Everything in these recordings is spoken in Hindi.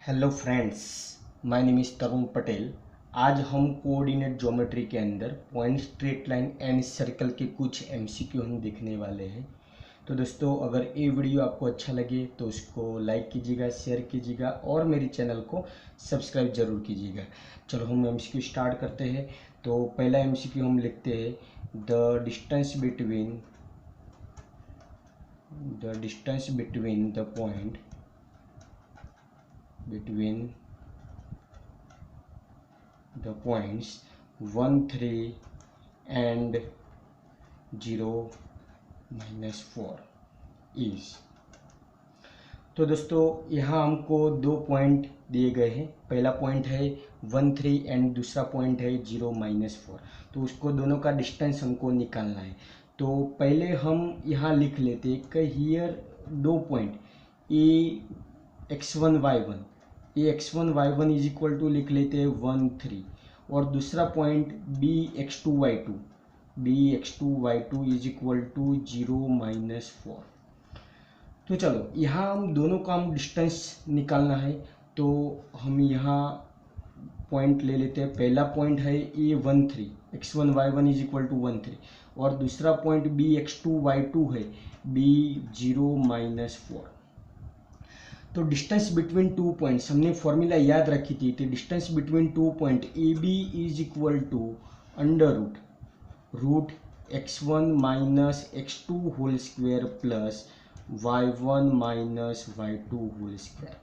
Hello friends, my name is Tarun Patel. आज हम कोऑर्डिनेट ज्योमेट्री के अंदर point, straight line and circle के कुछ एमसीक्यू हम देखने वाले हैं। तो दोस्तों, अगर ये वीडियो आपको अच्छा लगे तो उसको लाइक कीजिएगा, शेयर कीजिएगा और मेरे चैनल को सब्सक्राइब जरूर कीजिएगा। चलो हम एमसीक्यू स्टार्ट करते हैं। तो पहला एमसीक्यू हम लिखते हैं, the distance between the point between the points 1 3 and 0 -4 is। तो दोस्तों, यहाँ हमको दो पॉइंट दिए गए हैं। पहला पॉइंट है 1 3 एंड दूसरा पॉइंट है 0 -4। तो उसको दोनों का डिस्टेंस हमको निकालना है। तो पहले हम यहाँ लिख लेते हैं कि हियर दो पॉइंट ए x1 y1, ये x1 y1 is equal to लिख लेते हैं 1 3, और दूसरा point b x2 y2 is equal to 0 -4। तो चलो यहाँ हम दोनों का हम डिस्टेंस निकालना है। तो हम यहाँ पॉइंट ले लेते हैं। पहला पॉइंट है a 1 3, x1 y1 is equal to 1 3, और दूसरा पॉइंट b x2 y2 है b 0 -4। तो डिस्टेंस बिटवीन टू पॉइंट्स हमने फॉर्मूला याद रखी थी। तो distance between two point A B is equal to under root x1 minus x2 whole square plus y1 minus y2 whole square,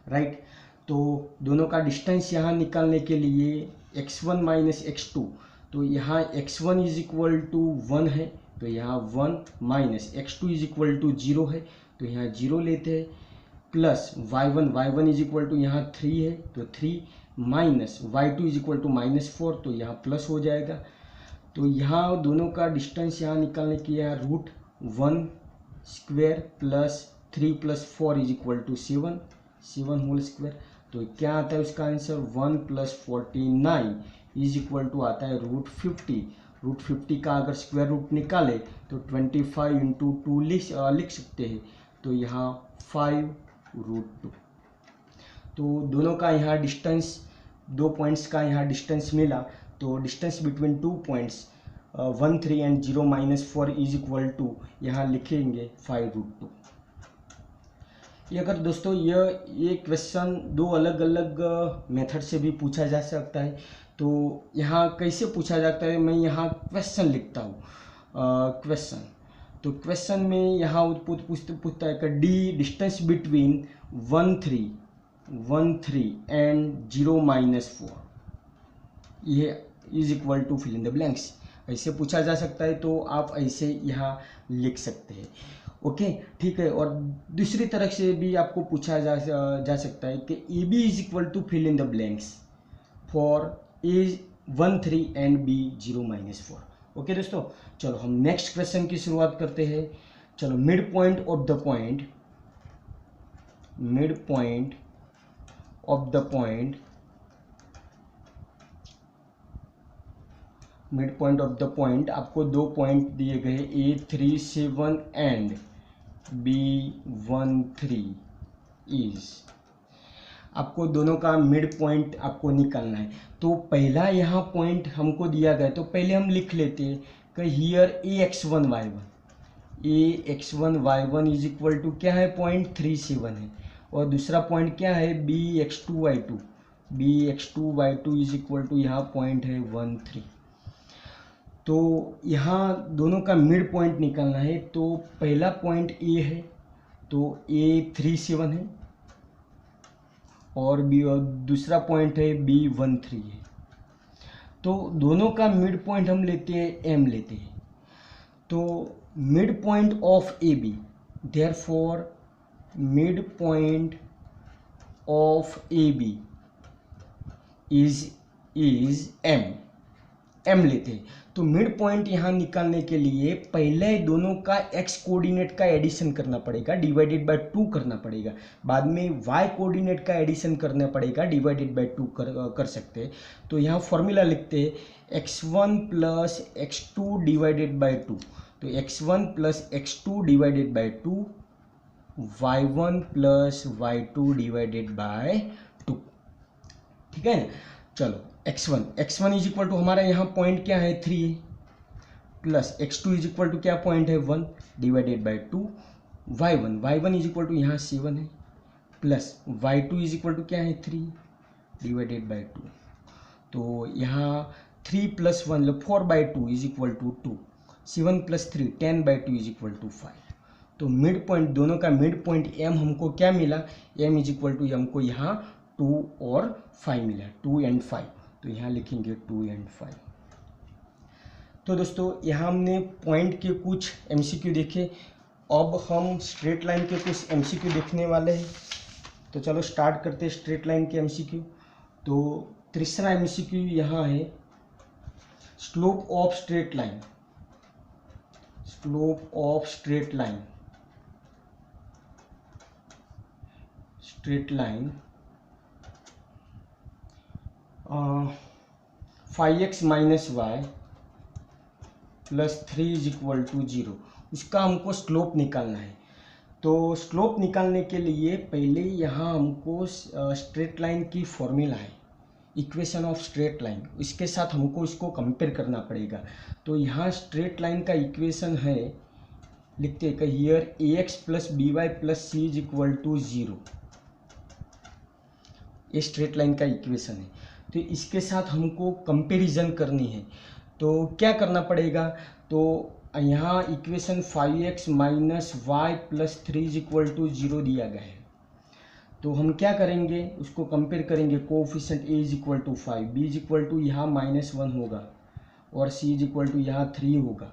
right. तो दोनों का डिस्टेंस यहाँ निकालने के लिए x1 माइनस x2, तो यहाँ x1 इज इक्वल टू 1 है, तो यहाँ 1 minus x2 is equal to 0 है, तो यहाँ 0 लेते हैं, plus y1 is equal to यहाँ 3 है, तो 3 minus y2 is equal to -4, तो यहाँ प्लस हो जाएगा। तो यहाँ दोनों का डिस्टेंस यहाँ निकालने के लिए root 1 square plus 3 plus 4 is equal to 7 whole square. तो क्या आता है उसका answer 1 plus 49 is equal to आता है रूट 50। रूट 50 का अगर स्क्वायर रूट निकाले तो 25 इंटू 2 लिख सकते हैं। तो यहाँ 5 रूट 2। तो दोनों का यहाँ डिस्टेंस, दो पॉइंट्स का यहाँ डिस्टेंस मिला। तो distance between two points 1 3 and 0 -4 is equal to यहाँ लिखेंगे 5 रूट 2। ये अगर दोस्तों ये क्वेश्चन दो अलग अलग मेथड से भी पूछा जा सकता है। तो यहाँ कैसे पूछा जाता है, मैं यहाँ क्वेश्चन लिखता हूँ। क्वेश्चन, तो क्वेश्चन में यहाँ पूछता है कि डी डिस्टेंस बिटवीन 1 3 एंड 0 -4 ये is equal to fill in the blanks. ऐसे पूछा जा सकता है, तो आप ऐसे यहाँ लिख सकते हैं। ओके, ठीक है। और दूसरी तरह से भी आपको पूछा जा सकता है कि A B is equal to fill in the blanks for A 1 3 and B 0 -4। Okay दोस्तों, चलो हम नेक्स्ट क्वेश्चन की शुरुआत करते हैं। चलो, mid point of the point आपको दो पॉइंट दिए गए A3 7 एंड B1 3 इज। आपको दोनों का मिड पॉइंट आपको निकालना है। तो पहला यहाँ पॉइंट हमको दिया गया, तो पहले हम लिख लेते हैं कि here AX1 Y1 is equal to क्या है, पॉइंट 3 7 है, और दूसरा पॉइंट क्या है BX2 Y2 is equal to यहाँ पॉइंट है 1 3। तो यहाँ दोनों का मिड पॉइंट निकालना है। तो पहला पॉइंट A है, तो A3 7 है, और दूसरा पॉइंट है B1 3 है। तो दोनों का मिड पॉइंट हम लेते हैं M लेते हैं। तो mid point of A B, therefore mid point of A B is M लेते हैं। तो मिड पॉइंट यहाँ निकालने के लिए पहले दोनों का x कोऑर्डिनेट का एडिशन करना पड़ेगा, डिवाइडेड बाय 2 करना पड़ेगा। बाद में y कोऑर्डिनेट का एडिशन करना पड़ेगा, डिवाइडेड बाय 2 कर सकते हैं। तो यहाँ फॉर्मूला लिखते हैं x1 plus x2 divided by 2। तो x1 plus x2 divided by 2 y1 plus y2 divided by 2। ठीक है ना। चलो x1 इज इक्वल टू हमारा यहाँ पॉइंट क्या है 3 है, plus x2 is equal to क्या पॉइंट है 1 divided by 2। y1 is equal to यहाँ 7 है, plus y2 is equal to क्या है 3 डिवाइडेड बाय 2। तो यहाँ 3 plus 1 4 by 2 is equal to 2, 7 plus 3 10 by 2 is equal to 5। तो मिड पॉइंट, दोनों का मिड पॉइंट m हमको क्या मिला, m इज इक्वल टू हमको यहाँ 2 और 5 मिला, 2 and 5। तो यहाँ लिखेंगे 2 and 5। तो दोस्तों यहाँ हमने पॉइंट के कुछ MCQ देखे, अब हम स्ट्रेट लाइन के कुछ MCQ देखने वाले हैं। तो चलो स्टार्ट करते हैं स्ट्रेट लाइन के MCQ। तो तीसरा MCQ यहाँ है, slope of straight line, slope of straight line, straight line 5x minus Y plus 3 is equal to 0, उसका हमको स्लोप निकालना है। तो स्लोप निकालने के लिए पहले यहाँ हमको स्ट्रेट लाइन की फॉर्मूला है, इक्वेशन ऑफ स्ट्रेट लाइन, इसके साथ हमको इसको कंपेयर करना पड़ेगा। तो यहाँ स्ट्रेट लाइन का इक्वेशन है, लिखते हैं कि here ax plus B Y plus C is equal to 0, ये स्ट्रेट लाइन का इक्वेशन है। तो इसके साथ हमको कंपैरिजन करनी है, तो क्या करना पड़ेगा, तो यहाँ equation 5x minus Y plus 3 is equal to 0 दिया गया है। तो हम क्या करेंगे, उसको कंपेयर करेंगे, coefficient a is equal to 5, b is equal to यहाँ -1 होगा और c इज इक्वल टू यहाँ 3 होगा।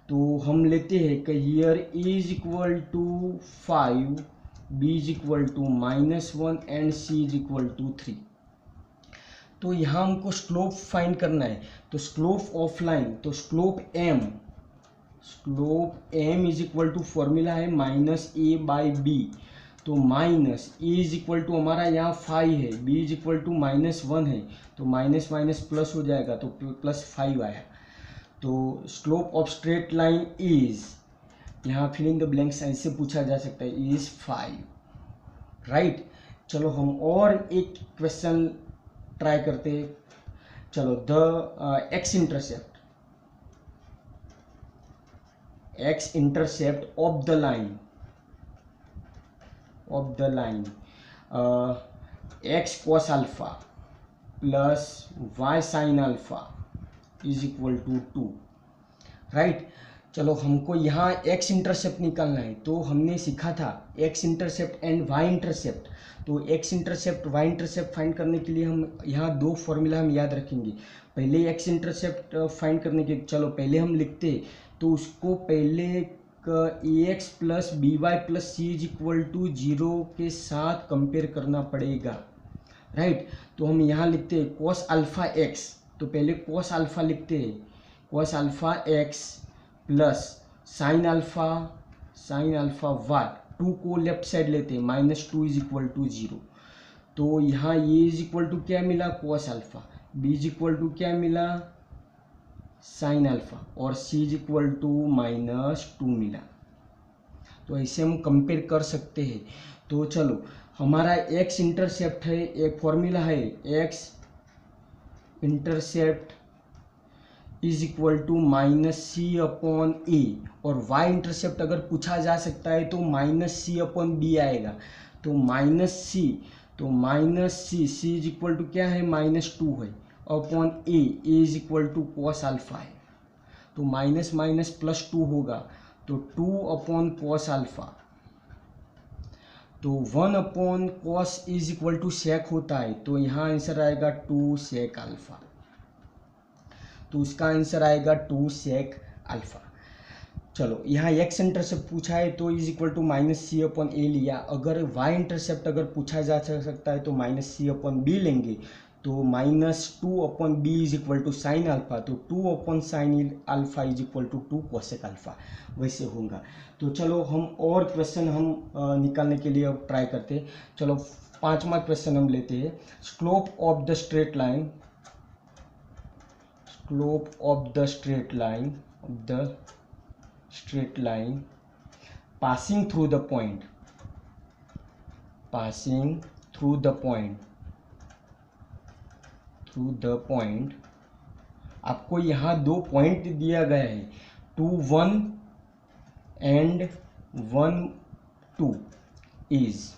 तो हम लेते हैं कि here a is equal to 5, b is equal to -1 and c is equal to 3। तो यहाँ हमको स्लोप फाइंड करना है। तो स्लोप ऑफ लाइन, तो slope m is equal to formula है -a/b। तो minus a is equal to हमारा यहाँ 5 है, b इज इक्वल टू -1 है, तो माइनस माइनस प्लस हो जाएगा, तो +5 आया। तो slope of straight line is, यहाँ फिल इन द ब्लैंक्स ऐसे पूछा जा सकता है, इज 5, राइट। चलो हम और एक क्वेश्चन ट्राई करते हैं। चलो the x intercept of the line x cos alpha plus y sin alpha is equal to 2, right. चलो हमको यहाँ x इंटरसेप्ट निकालना है। तो हमने सीखा था x intercept and y intercept. तो x intercept y intercept find करने के लिए हम यहाँ दो फॉर्मूला हम याद रखेंगे। पहले x इंटरसेप्ट फाइंड करने के, चलो पहले हम लिखते, तो उसको पहले ax plus B Y plus C is equal to 0 के साथ कंपेयर करना पड़ेगा, राइट। तो हम यहाँ लिखते हैं cos अल्फा x, तो पहले cos अल्फा लिखते हैं, cos alpha x plus sine alpha y, 2 को लेफ्ट साइड लेते हैं, -2 इज इक्वल टू 0। तो यहाँ ये इज इक्वल टू क्या मिला, cos alpha, b is equal to क्या मिला, साइन अल्फा, और c इज इक्वल टू -2 मिला। तो ऐसे हम कंपेयर कर सकते हैं। तो चलो हमारा x इंटरसेप्ट है, एक फॉर्मूला है x intercept is equal to -c/a, और y इंटरसेप्ट अगर पूछा जा सकता है तो -c/b आएगा। तो -c इज इक्वल टू क्या है, -2 है, upon a is equal to cos alpha है, तो माइनस माइनस +2 होगा, तो 2 अपॉन cos अल्फा, तो 1 upon cos is equal to sec होता है, तो यहाँ आंसर आएगा 2 सेक अल्फा। तो उसका आंसर आएगा 2 सेक अल्फा। चलो यहाँ x इंटरसेप्ट पूछा है तो इज इक्वल टू -c/a लिया। अगर y इंटरसेप्ट अगर पूछा जा सकता है तो -c/b लेंगे, तो -2/b is equal to sine alpha, तो 2 upon sine alpha is equal to 2 cosec alpha, वैसे होगा। तो चलो हम और क्वेश्चन हम निकालने के लिए अब ट्राई करते हैं। चलो 5वां क्वेश्चन हम लेते हैं, slope of the straight line passing through the point passing through the point आपको यहाँ 2 पॉइंट दिया गया है 2 1 एंड 1 2 इज,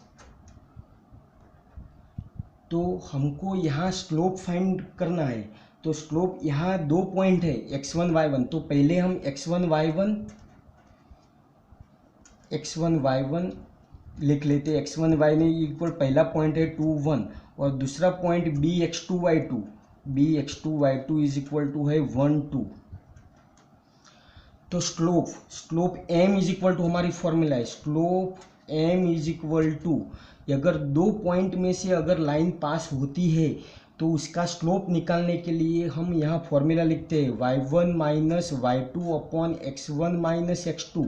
तो हमको यहाँ स्लोप फाइंड करना है। तो स्लोप यहाँ 2 पॉइंट है x1 y1, तो पहले हम x1 y1 लिख लेते। x1 y1 इक्वल पहला पॉइंट है 2 1 और दूसरा point b x2 y2 is equal to है 1 2। तो slope m is equal to हमारी फॉर्मूला है, slope m is equal to, अगर 2 पॉइंट में से अगर लाइन पास होती है तो उसका स्लोप निकालने के लिए हम यहाँ फॉर्मूला लिखते हैं y1 minus y2 upon x1 minus x2,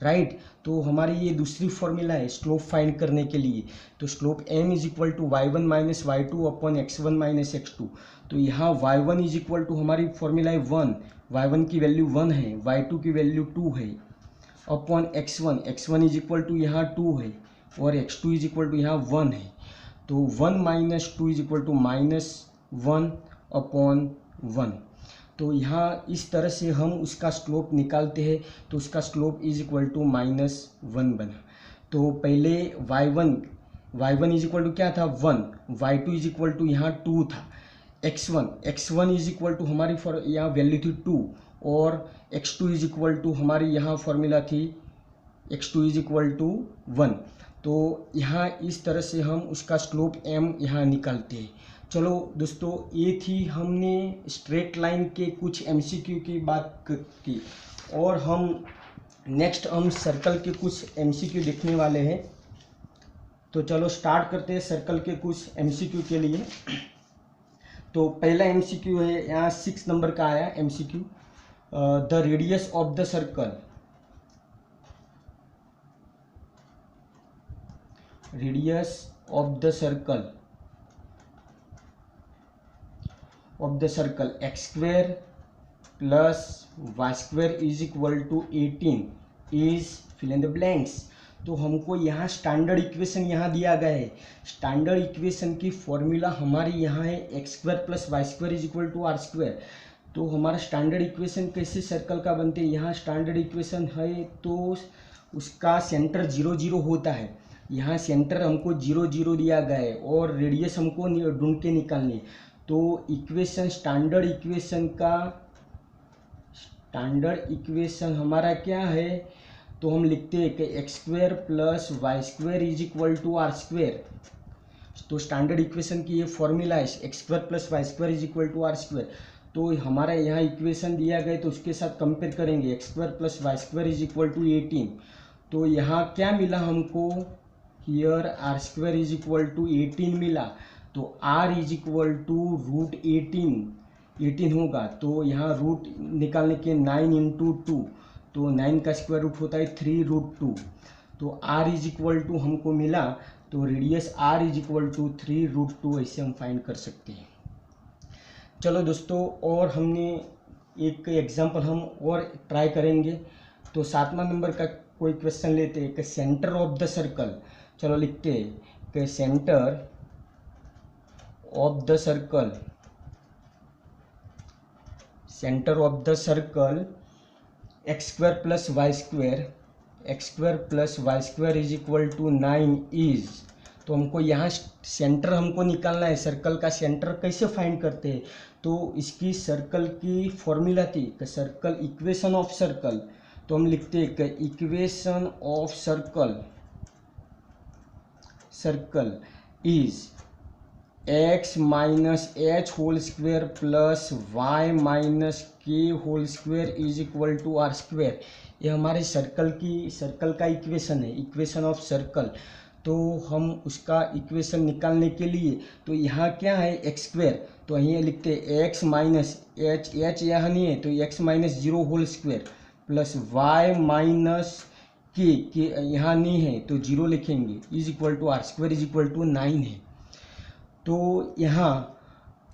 right. तो हमारी ये दूसरी फॉर्मूला है स्लोप फाइंड करने के लिए। तो slope m is equal to y1 minus y2 upon x1 minus x2। तो यहाँ y1 इज इक्वल टू हमारी फॉर्मूला है 1, y1 की वैल्यू 1 है, y2 की वैल्यू 2 है, upon x1 is equal to यहाँ 2 है और x2 इज इक्वल टू यहाँ 1 है। तो 1 minus 2 is equal to minus 1 upon 1। तो यहाँ इस तरह से हम उसका स्लोप निकालते हैं। तो उसका स्लोप इज इक्वल टू -1 बना। तो पहले y1 इज इक्वल टू क्या था 1, y2 इज इक्वल टू यहाँ 2 था, x1 इज इक्वल टू हमारी यहाँ वैल्यू थी 2 और x2 इज इक्वल टू हमारी यहाँ फॉर्मूला थी x2 इज इक्वल टू 1। तो यहाँ इस तरह से हम उसका स्लोप m यहाँ निकालते हैं। चलो दोस्तों, ये थी हमने स्ट्रेट लाइन के कुछ MCQ की बात की और हम नेक्स्ट हम सर्कल के कुछ MCQ देखने वाले हैं। तो चलो स्टार्ट करते हैं सर्कल के कुछ MCQ के लिए। तो पहला MCQ है यहाँ 6 नंबर का आया MCQ, the radius of the circle, radius of the circle x square plus y square is equal to 18 is fill in the blanks. तो हमको यहाँ स्टैंडर्ड इक्वेशन यहाँ दिया गया है। स्टैंडर्ड इक्वेशन की फॉर्मूला हमारी यहाँ है x square plus Y square is equal to are square. तो हमारा स्टैंडर्ड इक्वेशन कैसे सर्कल का बनते हैं, यहाँ स्टैंडर्ड इक्वेशन है तो उसका सेंटर 0 0 होता है। यहाँ सेंटर हमको 0 0 दिया गया है और रेडियस हमको ढूंढ के निकालनी है। तो इक्वेशन स्टैंडर्ड इक्वेशन हमारा क्या है, तो हम लिखते हैं कि X square plus Y square is equal to are square. तो स्टैंडर्ड इक्वेशन की ये फॉर्मूला है X square plus Y square is equal to are square. तो हमारा यहाँ इक्वेशन दिया गया तो उसके साथ कंपेयर करेंगे, X square plus Y square is equal to 18। तो यहाँ क्या मिला हमको, here R square is equal to 18 मिला। तो r is equal to root 18 होगा। तो यहाँ रूट निकालने के 9 इंटू 2, तो 9 का स्क्वायर रूट होता है 3 रूट 2। तो r इज इक्वल टू हमको मिला, तो radius r is equal to 3 root 2 ऐसे हम फाइंड कर सकते हैं। चलो दोस्तों, और हमने एक एग्जांपल हम और ट्राई करेंगे। तो 7वां नंबर का कोई क्वेश्चन लेते हैं कि सेंटर ऑफ द सर्कल। चलो लिखते हैं कि centre of the circle X square plus Y square is equal to 9 is. तो हमको यहाँ सेंटर हमको निकालना है। सर्कल का सेंटर कैसे फाइंड करते हैं, तो इसकी सर्कल की फॉर्मूला थी कि सर्कल इक्वेशन ऑफ सर्कल। तो हम लिखते हैं कि equation of circle is x minus h whole square plus Y minus k whole square is equal to are square. ये हमारे सर्कल का इक्वेशन है, इक्वेशन ऑफ सर्कल। तो हम उसका इक्वेशन निकालने के लिए, तो यहाँ क्या है एक्स स्क्वेयर, तो यहाँ लिखते हैं एक्स माइनस एच यहाँ नहीं है तो X minus 0 whole square plus Y minus K यहाँ नहीं है तो 0 लिखेंगे is equal to are square is equal to 9 है। तो यहाँ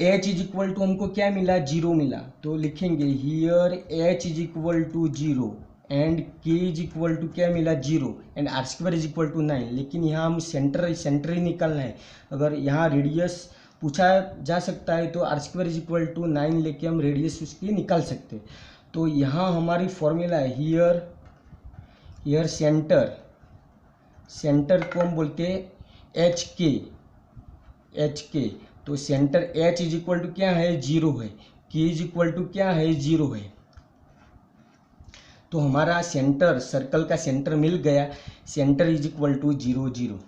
h इज इक्वल टू हमको क्या मिला, 0 मिला। तो लिखेंगे here h is equal to 0 and K is equal to क्या मिला 0 and R square is equal to 9। लेकिन यहाँ हम सेंटर ही निकालना है। अगर यहाँ रेडियस पूछा जा सकता है तो R square is equal to 9 लेके हम रेडियस उसकी निकाल सकते हैं। तो यहाँ हमारी फॉर्मूला है हियर सेंटर को हम बोलते हैं एच के। तो centre H is equal to क्या है 0 है, के इज इक्वल टू क्या है 0 है। तो हमारा सेंटर सर्कल का सेंटर मिल गया, centre is equal to 0 0।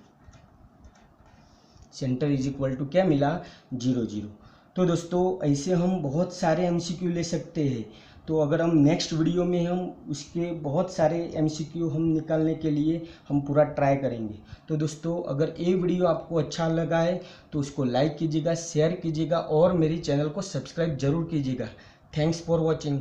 Centre is equal to क्या मिला 0 0। तो दोस्तों ऐसे हम बहुत सारे एमसीक्यू ले सकते हैं। तो अगर हम नेक्स्ट वीडियो में हम उसके बहुत सारे एमसीक्यू हम निकालने के लिए हम पूरा ट्राई करेंगे। तो दोस्तों अगर ये वीडियो आपको अच्छा लगा है तो उसको लाइक कीजिएगा, शेयर कीजिएगा और मेरी चैनल को सब्सक्राइब जरूर कीजिएगा। Thanks for watching.